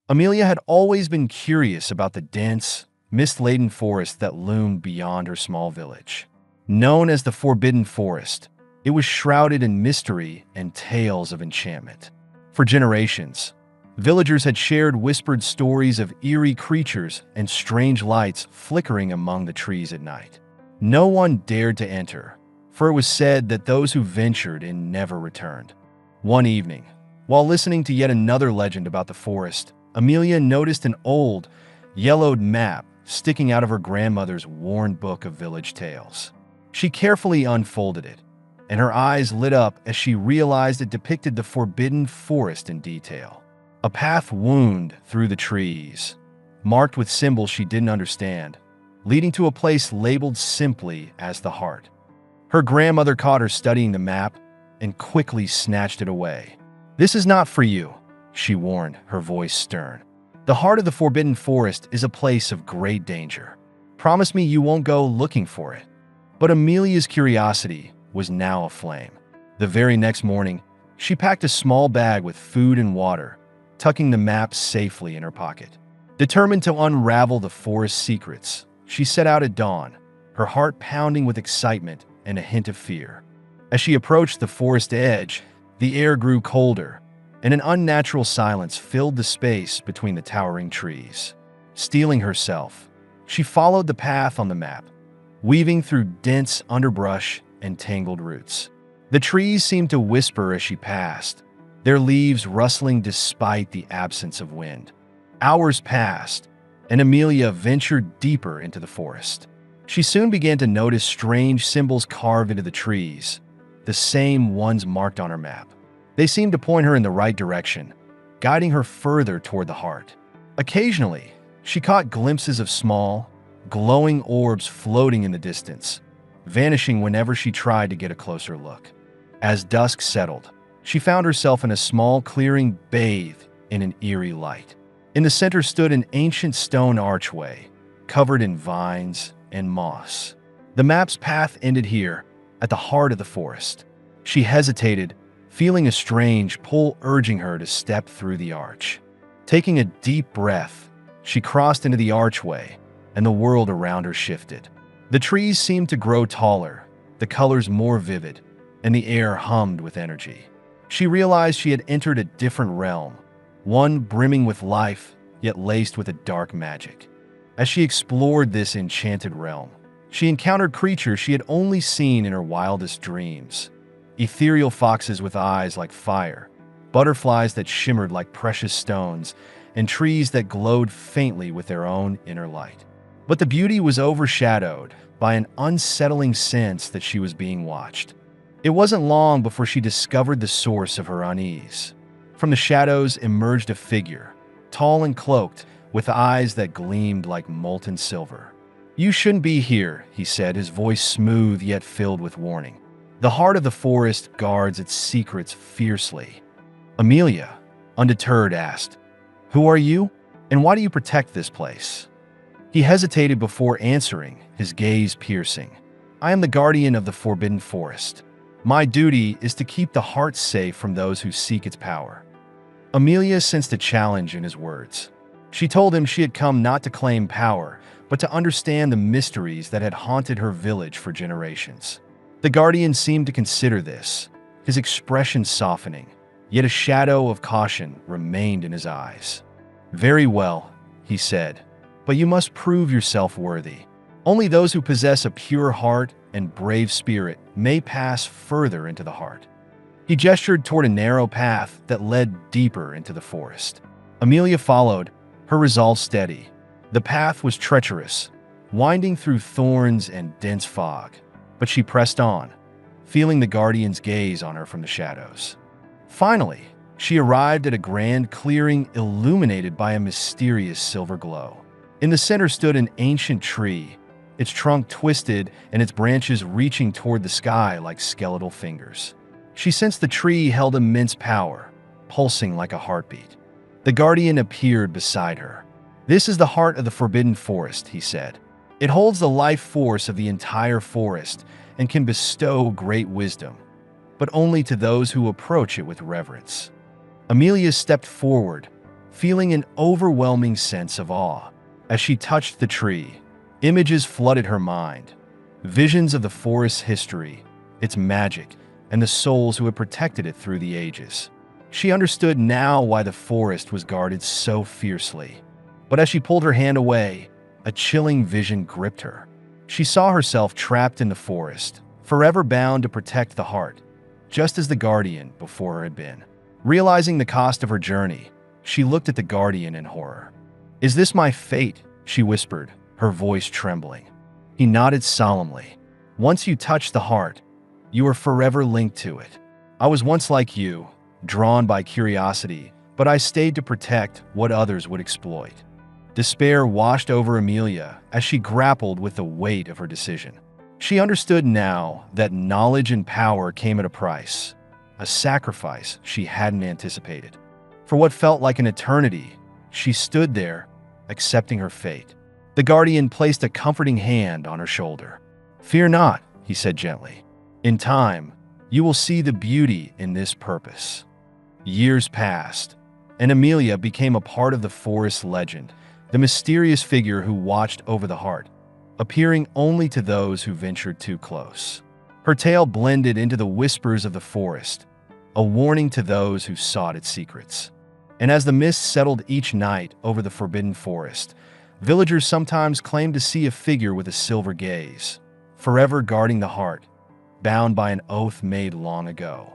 Amelia had always been curious about the dense, mist-laden forest that loomed beyond her small village. Known as the Forbidden Forest, it was shrouded in mystery and tales of enchantment. For generations, villagers had shared whispered stories of eerie creatures and strange lights flickering among the trees at night. No one dared to enter, for it was said that those who ventured in never returned. One evening, while listening to yet another legend about the forest, Amelia noticed an old, yellowed map sticking out of her grandmother's worn book of village tales. She carefully unfolded it, and her eyes lit up as she realized it depicted the forbidden forest in detail. A path wound through the trees, marked with symbols she didn't understand, leading to a place labeled simply as the Heart. Her grandmother caught her studying the map and quickly snatched it away. "This is not for you," she warned, her voice stern. "The heart of the Forbidden Forest is a place of great danger. Promise me you won't go looking for it." But Amelia's curiosity was now aflame. The very next morning, she packed a small bag with food and water, tucking the map safely in her pocket. Determined to unravel the forest's secrets, she set out at dawn, her heart pounding with excitement and a hint of fear. As she approached the forest edge, the air grew colder, and an unnatural silence filled the space between the towering trees. Steeling herself, she followed the path on the map, weaving through dense underbrush and tangled roots. The trees seemed to whisper as she passed, their leaves rustling despite the absence of wind. Hours passed, and Amelia ventured deeper into the forest. She soon began to notice strange symbols carved into the trees, the same ones marked on her map. They seemed to point her in the right direction, guiding her further toward the heart. Occasionally, she caught glimpses of small, glowing orbs floating in the distance, vanishing whenever she tried to get a closer look. As dusk settled, she found herself in a small clearing bathed in an eerie light. In the center stood an ancient stone archway, covered in vines and moss. The map's path ended here, at the heart of the forest. She hesitated, feeling a strange pull urging her to step through the arch. Taking a deep breath, she crossed into the archway, and the world around her shifted. The trees seemed to grow taller, the colors more vivid, and the air hummed with energy. She realized she had entered a different realm, one brimming with life, yet laced with a dark magic. As she explored this enchanted realm, she encountered creatures she had only seen in her wildest dreams. Ethereal foxes with eyes like fire, butterflies that shimmered like precious stones, and trees that glowed faintly with their own inner light. But the beauty was overshadowed by an unsettling sense that she was being watched. It wasn't long before she discovered the source of her unease. From the shadows emerged a figure, tall and cloaked, with eyes that gleamed like molten silver. "You shouldn't be here," he said, his voice smooth yet filled with warning. "The heart of the forest guards its secrets fiercely." Amelia, undeterred, asked, "Who are you, and why do you protect this place?" He hesitated before answering, his gaze piercing. "I am the guardian of the Forbidden Forest. My duty is to keep the heart safe from those who seek its power." Amelia sensed a challenge in his words. She told him she had come not to claim power, but to understand the mysteries that had haunted her village for generations. The guardian seemed to consider this, his expression softening, yet a shadow of caution remained in his eyes. "Very well," he said, "but you must prove yourself worthy. Only those who possess a pure heart and brave spirit may pass further into the heart." He gestured toward a narrow path that led deeper into the forest. Amelia followed, her resolve steady. The path was treacherous, winding through thorns and dense fog, but she pressed on, feeling the guardian's gaze on her from the shadows. Finally, she arrived at a grand clearing illuminated by a mysterious silver glow. In the center stood an ancient tree, its trunk twisted and its branches reaching toward the sky like skeletal fingers. She sensed the tree held immense power, pulsing like a heartbeat. The guardian appeared beside her. "This is the heart of the Forbidden Forest," he said. "It holds the life force of the entire forest and can bestow great wisdom, but only to those who approach it with reverence." Amelia stepped forward, feeling an overwhelming sense of awe. As she touched the tree, images flooded her mind. Visions of the forest's history, its magic, and the souls who had protected it through the ages. She understood now why the forest was guarded so fiercely. But as she pulled her hand away, a chilling vision gripped her. She saw herself trapped in the forest, forever bound to protect the heart, just as the guardian before her had been. Realizing the cost of her journey, she looked at the guardian in horror. "Is this my fate?" she whispered, her voice trembling. He nodded solemnly. "Once you touch the heart, you are forever linked to it. I was once like you, drawn by curiosity, but I stayed to protect what others would exploit." Despair washed over Amelia as she grappled with the weight of her decision. She understood now that knowledge and power came at a price, a sacrifice she hadn't anticipated. For what felt like an eternity, she stood there, accepting her fate. The guardian placed a comforting hand on her shoulder. "Fear not," he said gently. "In time, you will see the beauty in this purpose." Years passed, and Amelia became a part of the forest legend, the mysterious figure who watched over the heart, appearing only to those who ventured too close. Her tale blended into the whispers of the forest, a warning to those who sought its secrets. And as the mist settled each night over the forbidden forest, villagers sometimes claimed to see a figure with a silver gaze, forever guarding the heart, bound by an oath made long ago.